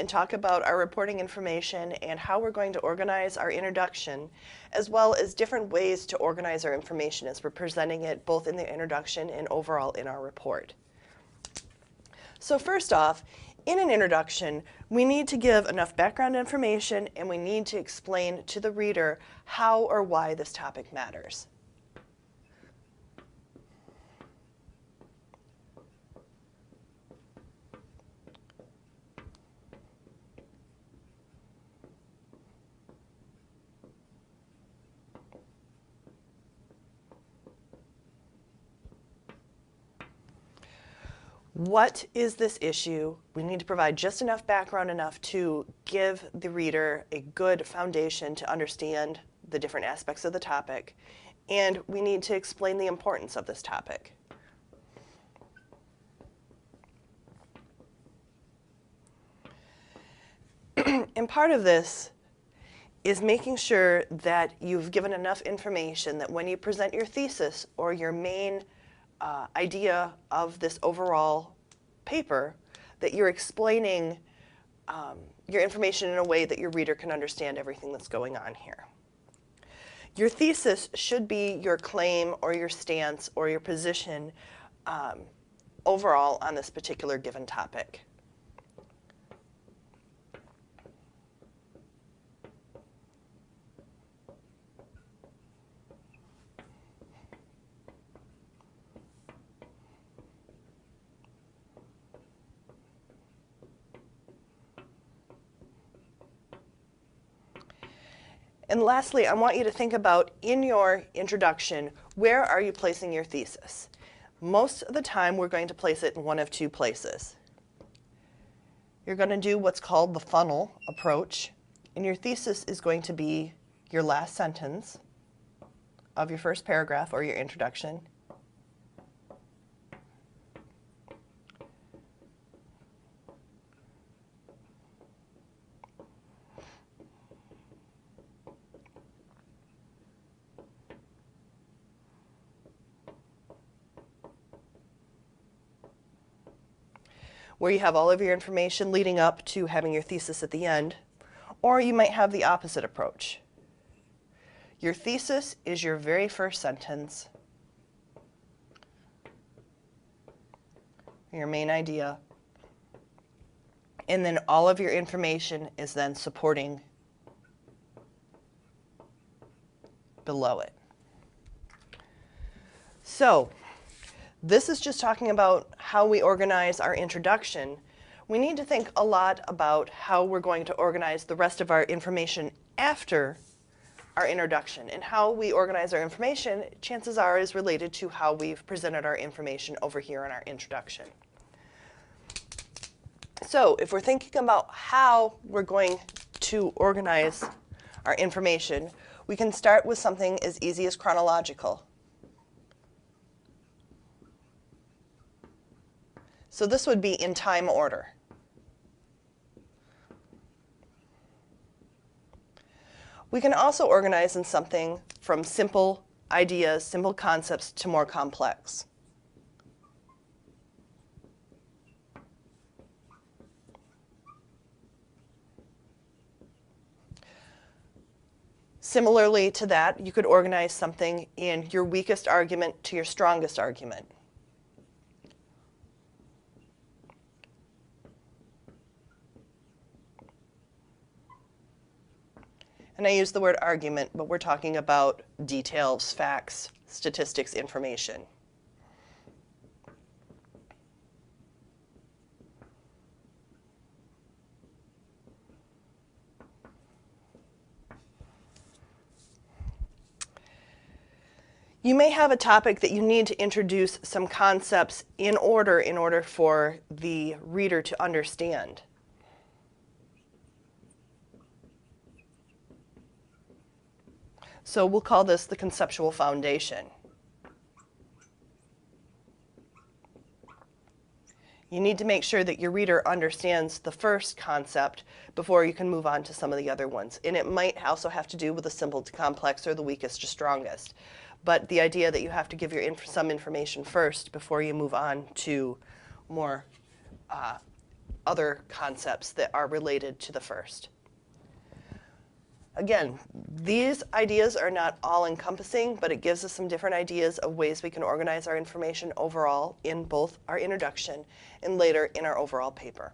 and talk about our reporting information and how we're going to organize our introduction, as well as different ways to organize our information as we're presenting it both in the introduction and overall in our report. So first off, in an introduction, we need to give enough background information and we need to explain to the reader how or why this topic matters. What is this issue? We need to provide just enough background enough to give the reader a good foundation to understand the different aspects of the topic, and we need to explain the importance of this topic. And part of this is making sure that you've given enough information that when you present your thesis or your main idea of this overall paper, that you're explaining your information in a way that your reader can understand everything that's going on here. Your thesis should be your claim or your stance or your position overall on this particular given topic. And lastly, I want you to think about, in your introduction, where are you placing your thesis? Most of the time, we're going to place it in one of two places. You're going to do what's called the funnel approach, and your thesis is going to be your last sentence of your first paragraph or your introduction. Where you have all of your information leading up to having your thesis at the end, or you might have the opposite approach. Your thesis is your very first sentence, your main idea, and then all of your information is then supporting below it. So, this is just talking about how we organize our introduction. We need to think a lot about how we're going to organize the rest of our information after our introduction. And how we organize our information, chances are, is related to how we've presented our information over here in our introduction. So if we're thinking about how we're going to organize our information, we can start with something as easy as chronological. So this would be in time order. We can also organize in something from simple ideas, simple concepts, to more complex. Similarly to that, you could organize something in your weakest argument to your strongest argument. And I use the word argument, but we're talking about details, facts, statistics, information. You may have a topic that you need to introduce some concepts in order for the reader to understand. So we'll call this the Conceptual Foundation. You need to make sure that your reader understands the first concept before you can move on to some of the other ones. And it might also have to do with the simple to complex or the weakest to strongest. But the idea that you have to give some information first before you move on to more other concepts that are related to the first. Again, these ideas are not all-encompassing, but it gives us some different ideas of ways we can organize our information overall in both our introduction and later in our overall paper.